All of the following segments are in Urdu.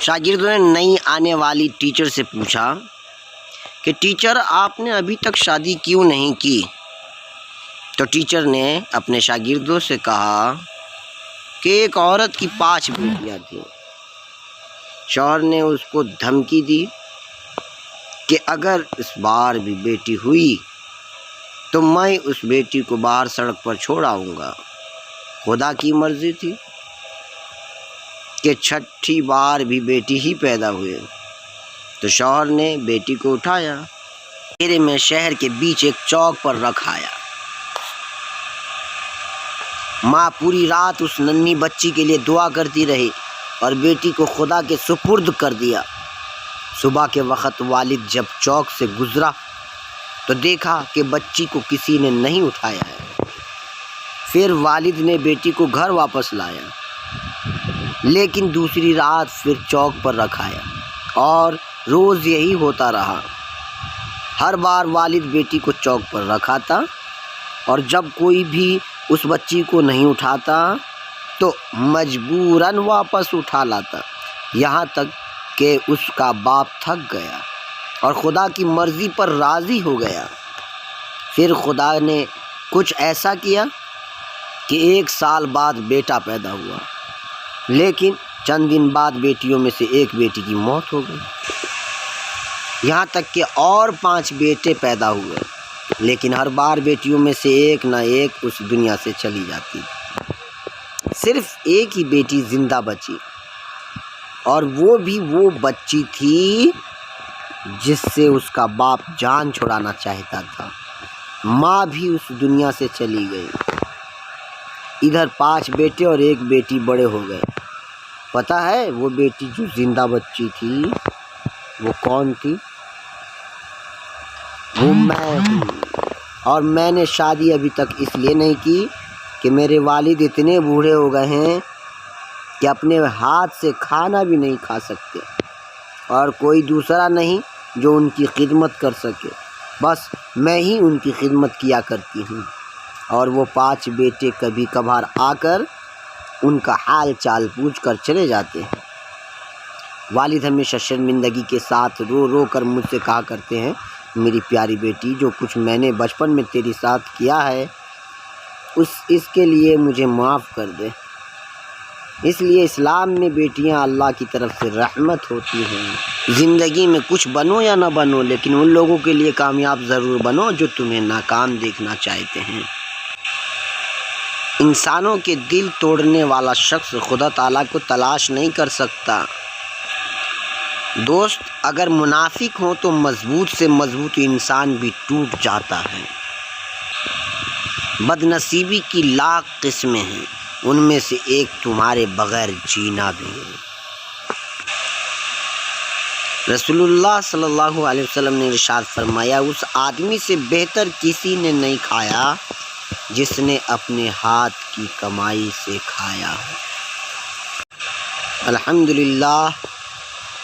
شاگردوں نے نئی آنے والی ٹیچر سے پوچھا کہ ٹیچر آپ نے ابھی تک شادی کیوں نہیں کی؟ تو ٹیچر نے اپنے شاگردوں سے کہا کہ ایک عورت کی 5 بیٹیاں تھیں۔ شوہر نے اس کو دھمکی دی کہ اگر اس بار بھی بیٹی ہوئی تو میں اس بیٹی کو باہر سڑک پر چھوڑ آؤں گا۔ خدا کی مرضی تھی کہ 6ٹھی بار بھی بیٹی ہی پیدا ہوئے تو شوہر نے بیٹی کو اٹھایا، اندھیرے میں شہر کے بیچ ایک چوک پر رکھایا۔ ماں پوری رات اس ننھی بچی کے لیے دعا کرتی رہی اور بیٹی کو خدا کے سپرد کر دیا۔ صبح کے وقت والد جب چوک سے گزرا تو دیکھا کہ بچی کو کسی نے نہیں اٹھایا ہے۔ پھر والد نے بیٹی کو گھر واپس لایا، لیکن دوسری رات پھر چوک پر رکھایا اور روز یہی ہوتا رہا۔ ہر بار والد بیٹی کو چوک پر رکھاتا اور جب کوئی بھی اس بچی کو نہیں اٹھاتا تو مجبوراً واپس اٹھا لاتا، یہاں تک کہ اس کا باپ تھک گیا اور خدا کی مرضی پر راضی ہو گیا۔ پھر خدا نے کچھ ایسا کیا کہ 1 سال بعد بیٹا پیدا ہوا، لیکن چند دن بعد بیٹیوں میں سے ایک بیٹی کی موت ہو گئی۔ یہاں تک کہ اور 5 بیٹے پیدا ہوئے، لیکن ہر بار بیٹیوں میں سے ایک نہ ایک اس دنیا سے چلی جاتی۔ صرف ایک ہی بیٹی زندہ بچی، اور وہ بھی وہ بچی تھی جس سے اس کا باپ جان چھڑانا چاہتا تھا۔ ماں بھی اس دنیا سے چلی گئی۔ ادھر 5 بیٹے اور 1 بیٹی بڑے ہو گئے۔ پتہ ہے وہ بیٹی جو زندہ بچی تھی وہ کون تھی؟ وہ میں ہوں، اور میں نے شادی ابھی تک اس لیے نہیں کی کہ میرے والد اتنے بوڑھے ہو گئے ہیں کہ اپنے ہاتھ سے کھانا بھی نہیں کھا سکتے، اور کوئی دوسرا نہیں جو ان کی خدمت کر سکے، بس میں ہی ان کی خدمت کیا کرتی ہوں۔ اور وہ 5 بیٹے کبھی کبھار آ کر ان کا حال چال پوچھ کر چلے جاتے ہیں۔ والد ہمیشہ شرمندگی کے ساتھ رو رو کر مجھ سے کہا کرتے ہیں، میری پیاری بیٹی، جو کچھ میں نے بچپن میں تیرے ساتھ کیا ہے اس کے لیے مجھے معاف کر دے۔ اس لیے اسلام میں بیٹیاں اللہ کی طرف سے رحمت ہوتی ہیں۔ زندگی میں کچھ بنو یا نہ بنو، لیکن ان لوگوں کے لیے کامیاب ضرور بنو جو تمہیں ناکام دیکھنا چاہتے ہیں۔ انسانوں کے دل توڑنے والا شخص خدا تعالیٰ کو تلاش نہیں کر سکتا۔ دوست اگر منافق ہوں تو مضبوط سے مضبوط انسان بھی ٹوٹ جاتا ہے۔ بد نصیبی کی لاکھ قسمیں ہیں، ان میں سے ایک تمہارے بغیر جینا بھی ہے۔ رسول اللہ صلی اللہ علیہ وسلم نے ارشاد فرمایا، اس آدمی سے بہتر کسی نے نہیں کھایا جس نے اپنے ہاتھ کی کمائی سے کھایا ہو۔ الحمدللہ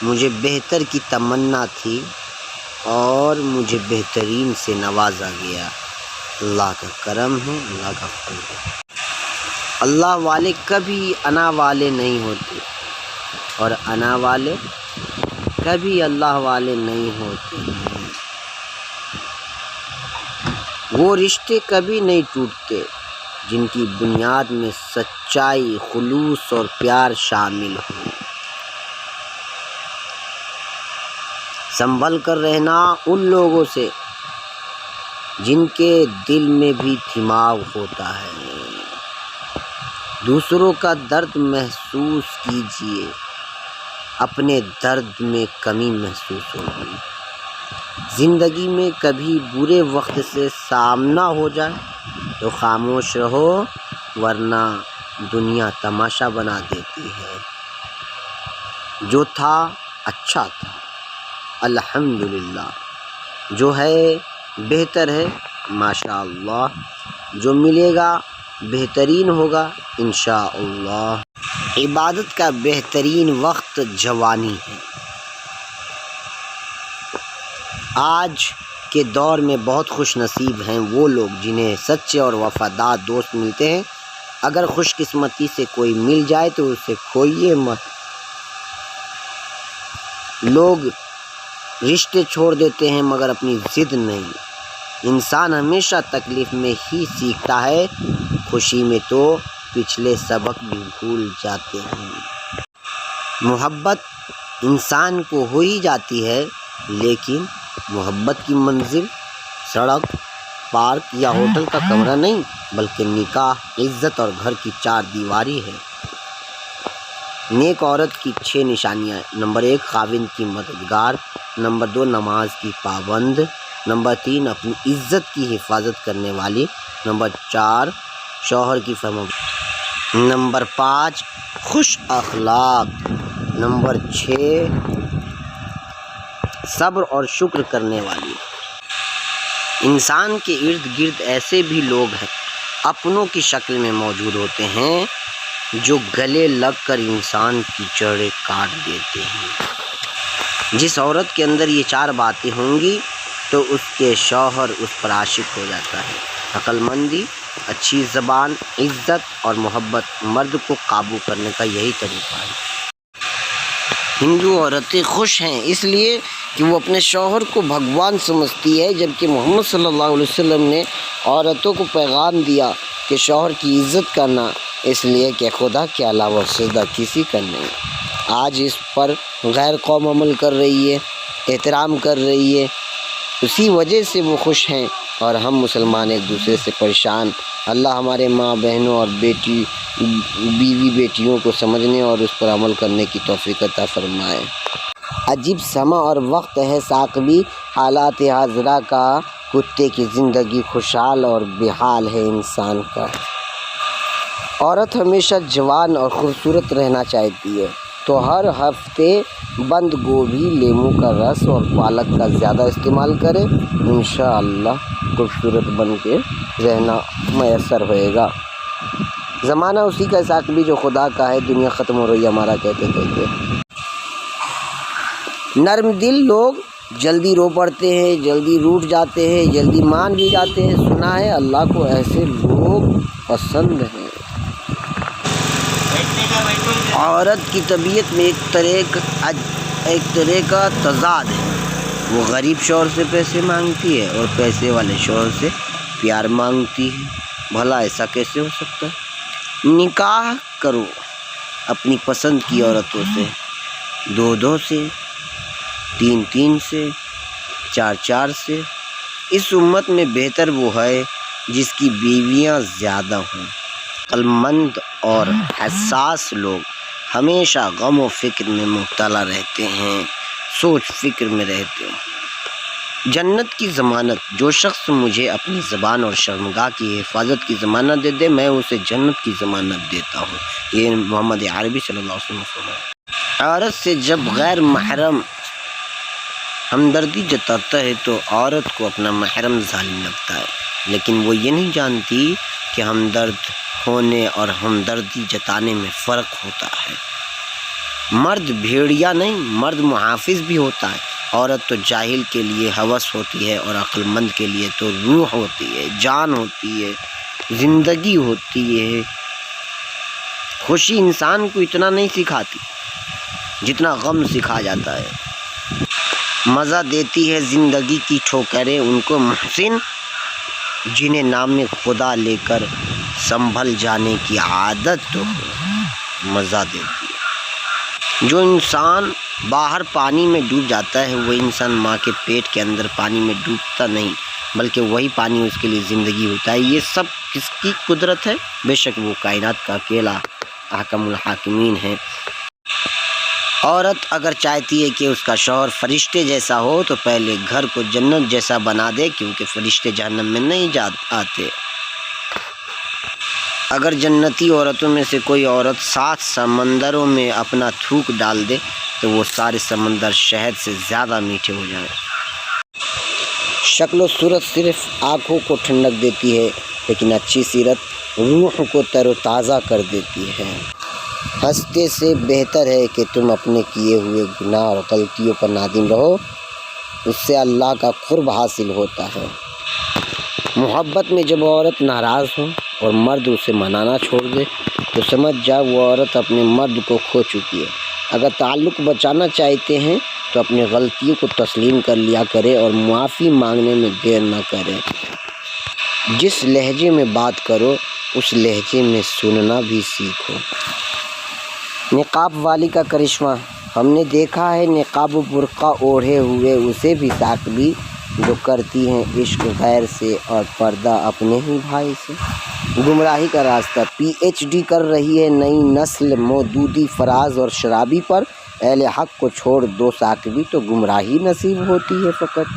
مجھے بہتر کی تمنا تھی اور مجھے بہترین سے نوازا گیا۔ اللہ کا کرم ہے، اللہ کا فضل ہے۔ اللہ والے کبھی انا والے نہیں ہوتے اور انا والے کبھی اللہ والے نہیں ہوتے ہیں۔ وہ رشتے کبھی نہیں ٹوٹتے جن کی بنیاد میں سچائی، خلوص اور پیار شامل ہو۔ سنبھل کر رہنا ان لوگوں سے جن کے دل میں بھی دماغ ہوتا ہے۔ دوسروں کا درد محسوس کیجیے، اپنے درد میں کمی محسوس ہوگی۔ زندگی میں کبھی برے وقت سے سامنا ہو جائے تو خاموش رہو، ورنہ دنیا تماشا بنا دیتی ہے۔ جو تھا اچھا تھا، الحمدللہ۔ جو ہے بہتر ہے، ماشاءاللہ۔ جو ملے گا بہترین ہوگا انشاءاللہ۔ عبادت کا بہترین وقت جوانی ہے۔ آج کے دور میں بہت خوش نصیب ہیں وہ لوگ جنہیں سچے اور وفادار دوست ملتے ہیں۔ اگر خوش قسمتی سے کوئی مل جائے تو اسے کھوئیے مت۔ لوگ رشتے چھوڑ دیتے ہیں مگر اپنی ضد نہیں۔ انسان ہمیشہ تکلیف میں ہی سیکھتا ہے، خوشی میں تو پچھلے سبق بھی بھول جاتے ہیں۔ محبت انسان کو ہو ہی جاتی ہے، لیکن محبت کی منزل سڑک، پارک یا ہوٹل کا کمرہ نہیں بلکہ نکاح، عزت اور گھر کی 4 دیواری ہے۔ نیک عورت کی 6 نشانیاں: نمبر 1 خاوند کی مددگار، نمبر 2 نماز کی پابند، نمبر 3 اپنی عزت کی حفاظت کرنے والی، نمبر 4 شوہر کی فرمانبرداری، نمبر 5 خوش اخلاق، نمبر 6 صبر اور شکر کرنے والی۔ انسان کے ارد گرد ایسے بھی لوگ ہیں اپنوں کی شکل میں موجود ہوتے ہیں جو گلے لگ کر انسان کی جڑیں کاٹ دیتے ہیں۔ جس عورت کے اندر یہ 4 باتیں ہوں گی تو اس کے شوہر اس پر عاشق ہو جاتا ہے۔ عقل مندی، اچھی زبان، عزت اور محبت مرد کو قابو کرنے کا یہی طریقہ ہے۔ ہندو عورتیں خوش ہیں اس لیے کہ وہ اپنے شوہر کو بھگوان سمجھتی ہے، جبکہ محمد صلی اللہ علیہ وسلم نے عورتوں کو پیغام دیا کہ شوہر کی عزت کرنا، اس لیے کہ خدا کے علاوہ سجدہ کسی کا نہیں۔ آج اس پر غیر قوم عمل کر رہی ہے، احترام کر رہی ہے، اسی وجہ سے وہ خوش ہیں اور ہم مسلمان ایک دوسرے سے پریشان۔ اللہ ہمارے ماں بہنوں اور بیوی بیٹیوں کو سمجھنے اور اس پر عمل کرنے کی توفیق عطا فرمائے۔ عجیب سما اور وقت ہے ثاقبی، حالات حاضرہ کا، کتے کی زندگی خوشحال اور بحال ہے انسان کا۔ عورت ہمیشہ جوان اور خوبصورت رہنا چاہتی ہے تو ہر ہفتے بند گوبھی، لیموں کا رس اور پالک کا زیادہ استعمال کرے، انشاءاللہ خوبصورت بن کے رہنا میسر ہوئے گا۔ زمانہ اسی کا ثاقبی جو خدا کا ہے، دنیا ختم ہو رہی ہے ہمارا کہتے کہتے۔ نرم دل لوگ جلدی رو پڑتے ہیں، جلدی روٹھ جاتے ہیں، جلدی مان بھی جاتے ہیں۔ سنا ہے اللہ کو ایسے لوگ پسند ہیں۔ عورت کی طبیعت میں ایک طرح کا تضاد ہے، وہ غریب شوہر سے پیسے مانگتی ہے اور پیسے والے شوہر سے پیار مانگتی ہے۔ بھلا ایسا کیسے ہو سکتا ہے؟ نکاح کرو اپنی پسند کی عورتوں سے، 2 سے، 3 سے، 4 سے۔ اس امت میں بہتر وہ ہے جس کی بیویاں زیادہ ہوں۔ عقل مند اور حساس لوگ ہمیشہ غم و فکر میں مبتلا رہتے ہیں، سوچ فکر میں رہتے ہیں۔ جنت کی ضمانت: جو شخص مجھے اپنی زبان اور شرمگاہ کی حفاظت کی ضمانت دے دے، میں اسے جنت کی ضمانت دیتا ہوں۔ یہ محمد عربی صلی اللہ علیہ وسلم فرمایا۔ عورت سے جب غیر محرم ہمدردی جتاتا ہے تو عورت کو اپنا محرم ظالم لگتا ہے، لیکن وہ یہ نہیں جانتی کہ ہمدرد ہونے اور ہمدردی جتانے میں فرق ہوتا ہے۔ مرد بھیڑیا نہیں، مرد محافظ بھی ہوتا ہے۔ عورت تو جاہل کے لیے ہوس ہوتی ہے اور عقل مند کے لیے تو روح ہوتی ہے، جان ہوتی ہے، زندگی ہوتی ہے۔ خوشی انسان کو اتنا نہیں سکھاتی جتنا غم سکھا جاتا ہے۔ مزہ دیتی ہے زندگی کی ٹھوکریں ان کو محسن جنہیں نام خدا لے کر سنبھل جانے کی عادت تو مزہ دیتی ہے۔ جو انسان باہر پانی میں ڈوب جاتا ہے وہ انسان ماں کے پیٹ کے اندر پانی میں ڈوبتا نہیں، بلکہ وہی پانی اس کے لیے زندگی ہوتا ہے۔ یہ سب کس کی قدرت ہے؟ بے شک وہ کائنات کا اکیلا احکم الحاکمین ہے۔ عورت اگر چاہتی ہے کہ اس کا شوہر فرشتے جیسا ہو تو پہلے گھر کو جنت جیسا بنا دے، کیونکہ فرشتے جہنم میں نہیں آتے۔ اگر جنتی عورتوں میں سے کوئی عورت 7 سمندروں میں اپنا تھوک ڈال دے تو وہ سارے سمندر شہد سے زیادہ میٹھے ہو جائیں۔ شکل و صورت صرف آنکھوں کو ٹھنڈک دیتی ہے، لیکن اچھی سیرت روح کو تر و تازہ کر دیتی ہے۔ ہنستے سے بہتر ہے کہ تم اپنے کیے ہوئے گناہ اور غلطیوں پر نادم رہو، اس سے اللہ کا قرب حاصل ہوتا ہے۔ محبت میں جب عورت ناراض ہو اور مرد اسے منانا چھوڑ دے تو سمجھ جا وہ عورت اپنے مرد کو کھو چکی ہے۔ اگر تعلق بچانا چاہتے ہیں تو اپنی غلطیوں کو تسلیم کر لیا کرے اور معافی مانگنے میں دیر نہ کرے۔ جس لہجے میں بات کرو اس لہجے میں سننا بھی سیکھو۔ نقاب والی کا کرشمہ۔ ہم نے دیکھا ہے نقاب و برقع اوڑھے ہوئے اسے بھی تعقیب جو کرتی ہیں عشق غیر سے اور پردہ اپنے ہی بھائی سے۔ گمراہی کا راستہ۔ پی ایچ ڈی کر رہی ہے نئی نسل مودودی فراز اور شرابی پر، اہل حق کو چھوڑ دو ثاقبی تو گمراہی نصیب ہوتی ہے فقط۔